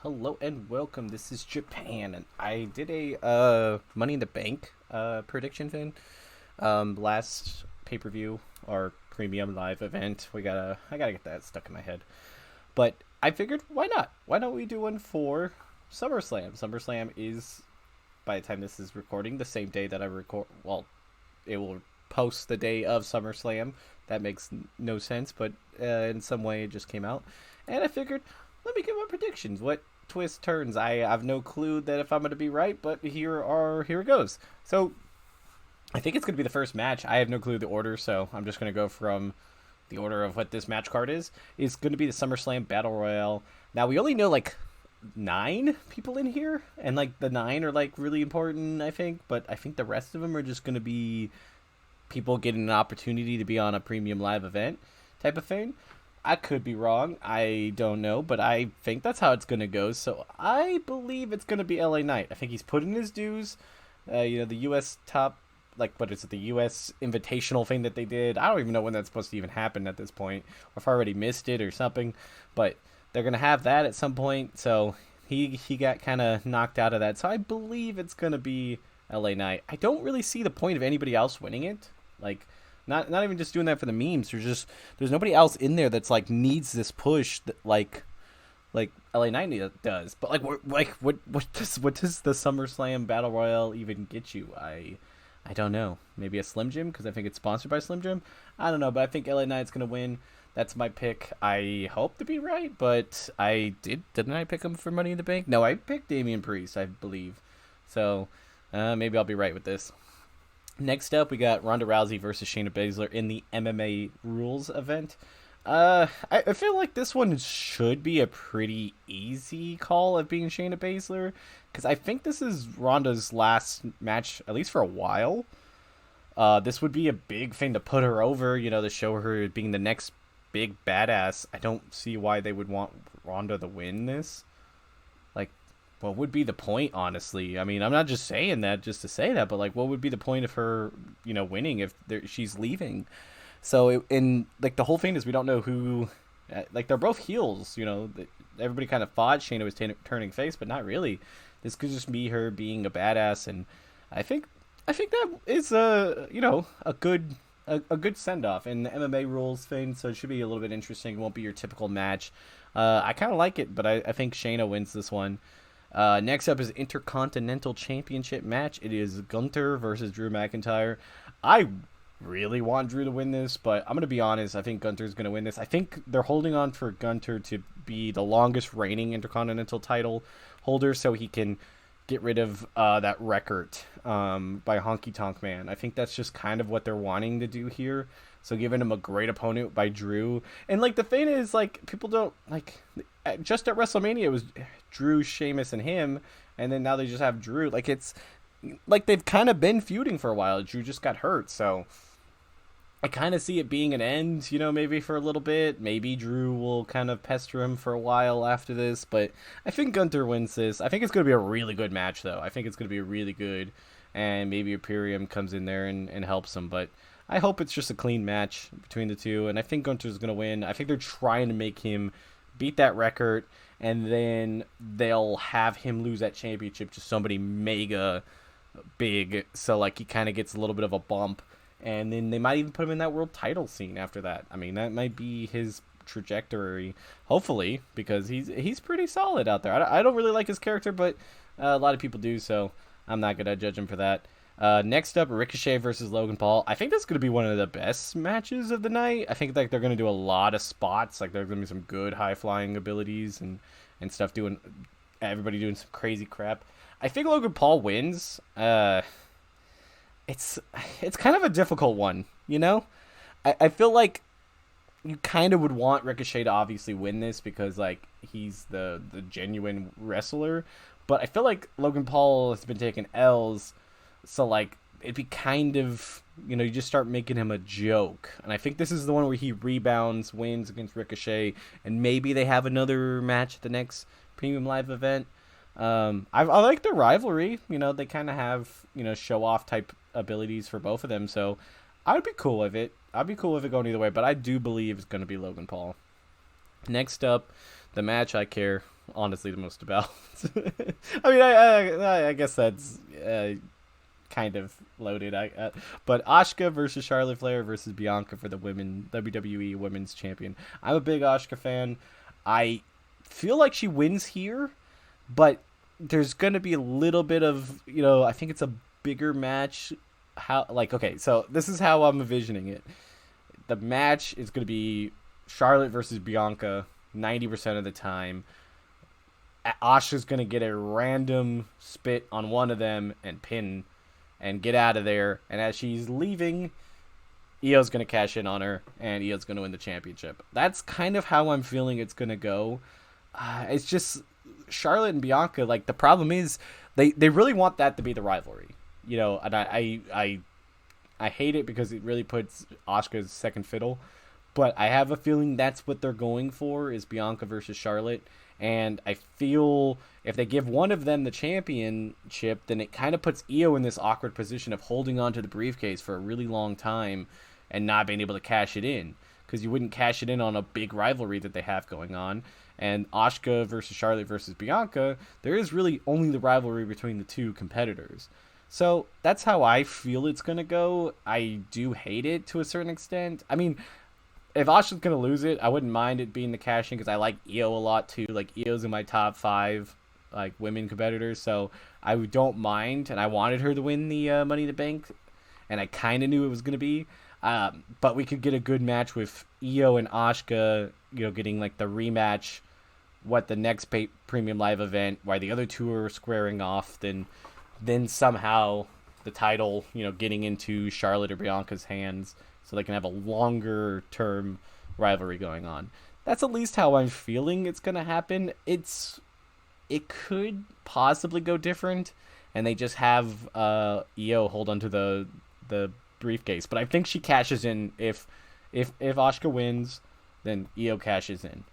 Hello and welcome. This is Japan, and I did a Money in the Bank prediction thing. Last pay per view or premium live event. I gotta get that stuck in my head. But I figured, why not? Why don't we do one for SummerSlam? SummerSlam is, by the time this is recording, the same day that I record. Well, it will post the day of SummerSlam. That makes no sense, but in some way it just came out, and I figured, let me give my predictions. What twist turns? I have no clue that if I'm going to be right, but here it goes. So I think it's going to be the first match. I have no clue the order, so I'm just going to go from the order of what this match card is. It's going to be the SummerSlam Battle Royale. Now we only know like 9 people in here, and like the 9 are like really important, I think. But I think the rest of them are just going to be people getting an opportunity to be on a premium live event type of thing. I could be wrong. I don't know, but I think that's how it's going to go. So I believe it's going to be LA Knight. I think he's put in his dues. The U.S. top, like, what is it, the U.S. Invitational thing that they did. I don't even know when that's supposed to even happen at this point, or if I already missed it or something. But they're going to have that at some point. So he got kind of knocked out of that. So I believe it's going to be LA Knight. I don't really see the point of anybody else winning it. Like, not even just doing that for the memes. There's nobody else in there that's like needs this push that like LA Knight does. But what does the SummerSlam Battle Royale even get you? I don't know. Maybe a Slim Jim because I think it's sponsored by Slim Jim. I don't know, but I think LA Knight's gonna win. That's my pick. I hope to be right, but didn't I pick him for Money in the Bank? No, I picked Damian Priest, I believe. So maybe I'll be right with this. Next up, we got Ronda Rousey versus Shayna Baszler in the MMA Rules event. I feel like this one should be a pretty easy call of being Shayna Baszler, because I think this is Ronda's last match, at least for a while. This would be a big thing to put her over, to show her being the next big badass. I don't see why they would want Ronda to win this. Like, what would be the point, honestly? I mean, I'm not just saying that just to say that, but like, what would be the point of her, winning if she's leaving? So, like, the whole thing is we don't know who, like, they're both heels. Everybody kind of thought Shayna was turning face, but not really. This could just be her being a badass, and I think that is a good send off in the MMA rules thing. So it should be a little bit interesting. It won't be your typical match. I kind of like it, but I think Shayna wins this one. Next up is Intercontinental Championship match. It is Gunther versus Drew McIntyre. I really want Drew to win this, but I'm going to be honest. I think Gunther's going to win this. I think they're holding on for Gunther to be the longest reigning Intercontinental title holder so he can get rid of that record by Honky Tonk Man. I think that's just kind of what they're wanting to do here. So giving him a great opponent by Drew. And, like, the thing is, like, people don't, like, just at WrestleMania, it was Drew, Sheamus, and him. And then now they just have Drew. Like, it's, like, they've kind of been feuding for a while. Drew just got hurt. So I kind of see it being an end, maybe for a little bit. Maybe Drew will kind of pester him for a while after this. But I think Gunther wins this. I think it's going to be a really good match, though. I think it's going to be really good. And maybe Imperium comes in there and helps him. But I hope it's just a clean match between the two, and I think Gunther's going to win. I think they're trying to make him beat that record, and then they'll have him lose that championship to somebody mega big, so like he kind of gets a little bit of a bump, and then they might even put him in that world title scene after that. I mean, that might be his trajectory, hopefully, because he's pretty solid out there. I don't really like his character, but a lot of people do, so I'm not going to judge him for that. Next up, Ricochet versus Logan Paul. I think that's going to be one of the best matches of the night. I think like they're going to do a lot of spots. Like there's going to be some good high flying abilities and stuff. Everybody doing some crazy crap. I think Logan Paul wins. It's kind of a difficult one. I feel like you kind of would want Ricochet to obviously win this because like he's the genuine wrestler. But I feel like Logan Paul has been taking L's. So, like, it'd be kind of, you just start making him a joke. And I think this is the one where he rebounds, wins against Ricochet, and maybe they have another match at the next Premium Live event. I like the rivalry. They kind of have, show-off type abilities for both of them. So, I would be cool with it. I'd be cool with it going either way, but I do believe it's going to be Logan Paul. Next up, the match I care honestly the most about. I mean, I guess that's kind of loaded. But Asuka versus Charlotte Flair versus Bianca for the women WWE Women's Champion. I'm a big Asuka fan. I feel like she wins here, but there's gonna be a little bit of, I think it's a bigger match. How, like, okay, so this is how I'm envisioning it. The match is gonna be Charlotte versus Bianca 90% of the time. Asuka's gonna get a random spit on one of them and pin and get out of there. And as she's leaving, Io's going to cash in on her, and Io's going to win the championship. That's kind of how I'm feeling it's going to go. It's just Charlotte and Bianca, like, the problem is they really want that to be the rivalry. And I hate it because it really puts Asuka's second fiddle. But I have a feeling that's what they're going for, is Bianca versus Charlotte. And I feel if they give one of them the championship, then it kind of puts Io in this awkward position of holding on to the briefcase for a really long time and not being able to cash it in. Because you wouldn't cash it in on a big rivalry that they have going on. And Asuka versus Charlotte versus Bianca, there is really only the rivalry between the two competitors. So that's how I feel it's going to go. I do hate it to a certain extent. I mean, if Asuka's going to lose it, I wouldn't mind it being the cash-in because I like Io a lot too. Like, Io's in my top 5 like women competitors, so I don't mind. And I wanted her to win the Money in the Bank, and I kind of knew it was going to be. But we could get a good match with Io and Asuka, getting like the rematch, the next premium live event, while the other two are squaring off. Then somehow the title, getting into Charlotte or Bianca's hands, so they can have a longer term rivalry going on. That's at least how I'm feeling it's going to happen. It could possibly go different, and they just have Io hold onto the briefcase. But I think she cashes in if Asuka wins, then Io cashes in.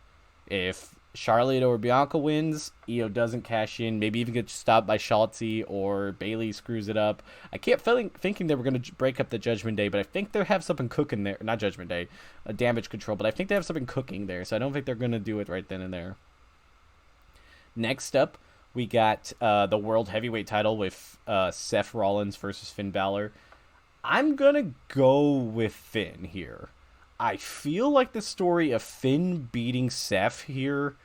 If Charlotte or Bianca wins, Io doesn't cash in. Maybe even gets stopped by Shotzi or Bailey screws it up. I kept thinking they were going to break up the Judgment Day, but I think they have something cooking there. Not Judgment Day, Damage Control, but I think they have something cooking there, so I don't think they're going to do it right then and there. Next up, we got the World Heavyweight title with Seth Rollins versus Finn Balor. I'm going to go with Finn here. I feel like the story of Finn beating Seth here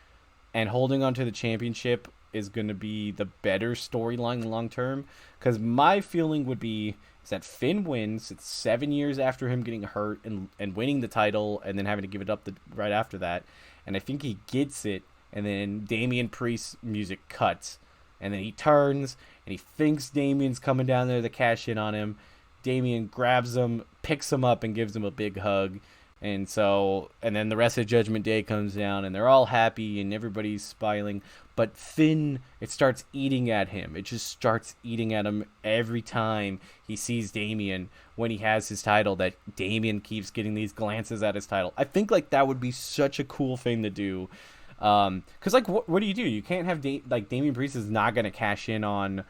and holding on to the championship is going to be the better storyline long term. Because my feeling would be is that Finn wins. It's 7 years after him getting hurt and winning the title and then having to give it up right after that. And I think he gets it. And then Damian Priest's music cuts. And then he turns and he thinks Damian's coming down there to cash in on him. Damian grabs him, picks him up, and gives him a big hug. And then the rest of Judgment Day comes down, and they're all happy, and everybody's smiling. But Finn, it starts eating at him. It just starts eating at him every time he sees Damian when he has his title, that Damian keeps getting these glances at his title. I think, like, that would be such a cool thing to do. Because, like, what do? You can't have, Damian Priest is not going to cash in on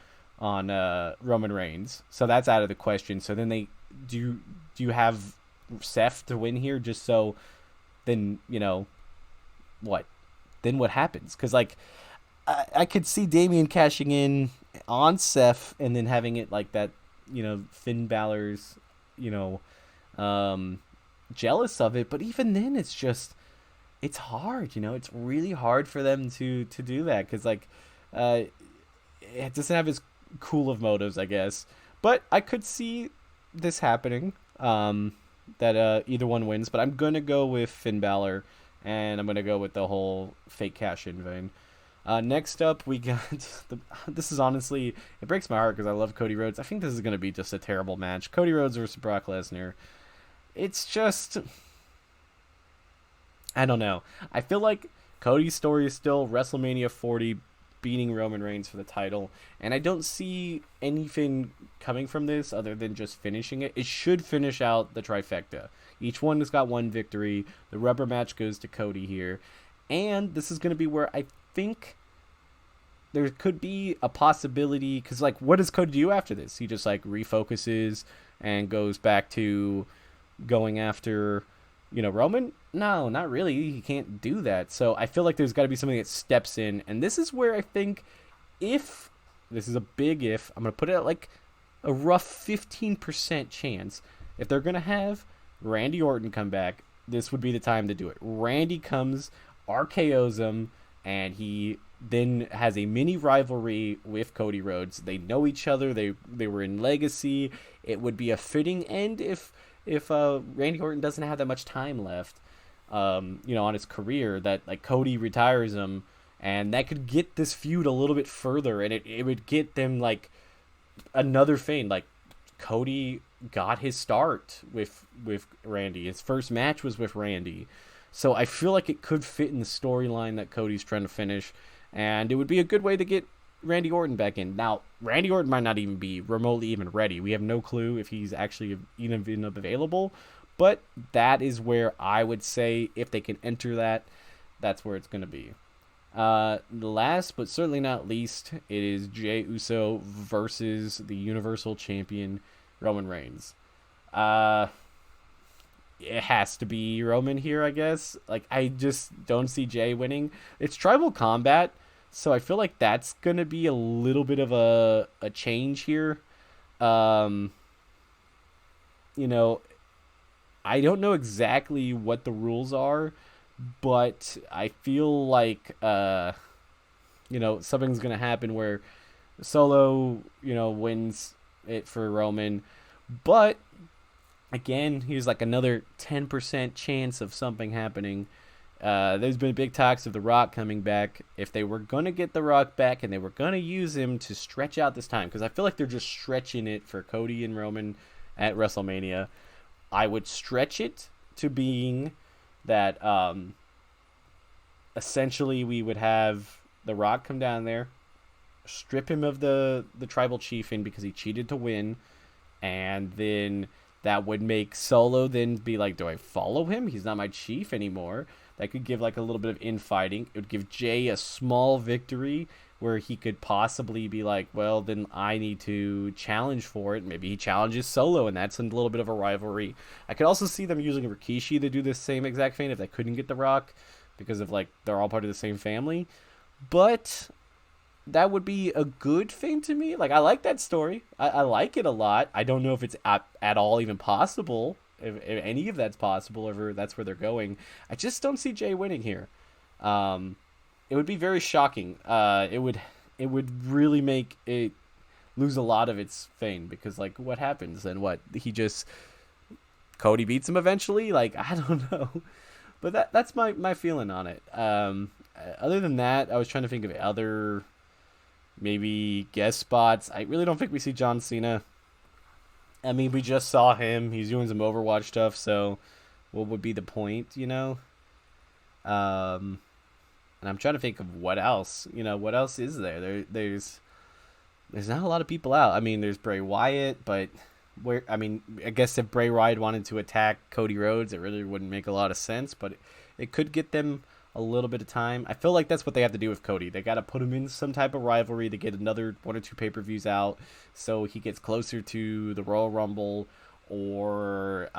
Roman Reigns. So that's out of the question. So then do you have Seth to win here just so then what happens? Because like I could see Damian cashing in on Seth and then having it like that, Finn Balor's jealous of it. But even then it's hard, it's really hard for them to do that because like it doesn't have as cool of motives, I guess. But I could see this happening. That either one wins, but I'm gonna go with Finn Balor, and I'm gonna go with the whole fake cash-in vein. Next up, we got this is honestly, it breaks my heart because I love Cody Rhodes. I think this is gonna be just a terrible match. Cody Rhodes versus Brock Lesnar. It's just, I don't know. I feel like Cody's story is still WrestleMania 40 beating Roman Reigns for the title, and I don't see anything coming from this other than just finishing it. It should finish out the trifecta. Each one has got one victory. The rubber match goes to Cody here, and this is going to be where I think there could be a possibility, because like, what does Cody do after this? He just like refocuses and goes back to going after Roman? No, not really. He can't do that. So I feel like there's got to be something that steps in. And this is where I think if, this is a big if, I'm going to put it at like a rough 15% chance. If they're going to have Randy Orton come back, this would be the time to do it. Randy comes, RKO's him, and he then has a mini rivalry with Cody Rhodes. They know each other. They were in Legacy. It would be a fitting end if Randy Orton doesn't have that much time left, on his career, that like Cody retires him, and that could get this feud a little bit further, and it would get them like another fame. Like Cody got his start with Randy. His first match was with Randy. So I feel like it could fit in the storyline that Cody's trying to finish, and it would be a good way to get Randy Orton back in. Now, Randy Orton might not even be remotely even ready. We have no clue if he's actually even available, but that is where I would say if they can enter that, that's where it's going to be. Last but certainly not least, it is Jey Uso versus the Universal Champion Roman Reigns. It has to be Roman here, I guess. Like, I just don't see Jey winning. It's tribal combat, so I feel like that's gonna be a little bit of a change here. Um, you know, I don't know exactly what the rules are, but I feel like something's gonna happen where Solo, wins it for Roman, but again, here's like another 10% chance of something happening. There's been big talks of The Rock coming back. If they were going to get The Rock back and they were going to use him to stretch out this time, because I feel like they're just stretching it for Cody and Roman at WrestleMania, I would stretch it to being that essentially we would have The Rock come down there, strip him of the tribal chieftain because he cheated to win, and then that would make Solo then be like, do I follow him? He's not my chief anymore. That could give like a little bit of infighting. It would give Jey a small victory where he could possibly be like, well, then I need to challenge for it. Maybe he challenges Solo, and that's a little bit of a rivalry. I could also see them using Rikishi to do the same exact thing if they couldn't get The Rock, because of like they're all part of the same family. But that would be a good thing to me. Like, I like that story. I like it a lot. I don't know if it's at all even possible, if any of that's possible, or that's where they're going. I just don't see Jey winning here. It would be very shocking. It would really make it lose a lot of its fame, because like what happens then? What, Cody beats him eventually? Like, I don't know. But that's my feeling on it. Other than that, I was trying to think of other maybe guest spots. I really don't think we see John Cena. I mean, we just saw him. He's doing some Overwatch stuff, so what would be the point, And I'm trying to think of what else. What else is there? There's not a lot of people out. I mean, there's Bray Wyatt, but I guess if Bray Wyatt wanted to attack Cody Rhodes, it really wouldn't make a lot of sense, but it could get them a little bit of time. I feel like that's what they have to do with Cody. They got to put him in some type of rivalry to get another 1 or 2 pay-per-views out, so he gets closer to the Royal Rumble or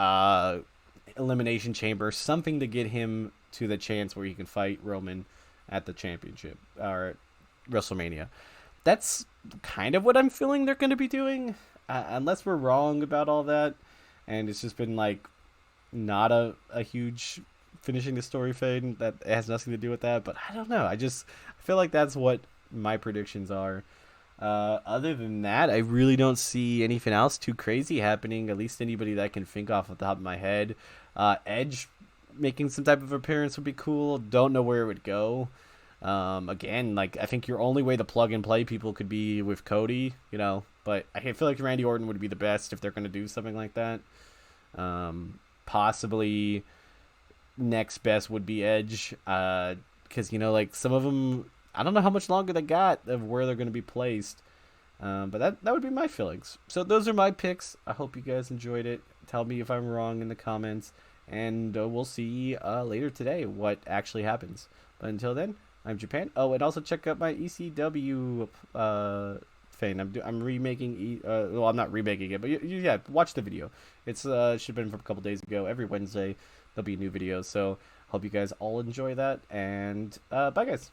Elimination Chamber, something to get him to the chance where he can fight Roman at the championship or WrestleMania. That's kind of what I'm feeling they're going to be doing, unless we're wrong about all that, and it's just been like not a huge finishing the story fade that has nothing to do with that. But I don't know. I feel like that's what my predictions are. Other than that, I really don't see anything else too crazy happening, at least anybody that I can think off the top of my head. Edge making some type of appearance would be cool. Don't know where it would go. Again, like, I think your only way to plug and play people could be with Cody, but I feel like Randy Orton would be the best if they're going to do something like that. Possibly next best would be Edge, because like some of them, I don't know how much longer they got of where they're going to be placed, but that would be my feelings. So those are my picks. I hope you guys enjoyed it. Tell me if I'm wrong in the comments, and we'll see later today what actually happens. But until then, I'm Japan. Oh, and also check out my ECW thing. I'm remaking. Well, I'm not remaking it, but yeah, watch the video. It's should have been from a couple days ago. Every Wednesday, there'll be new videos. So hope you guys all enjoy that, and bye guys.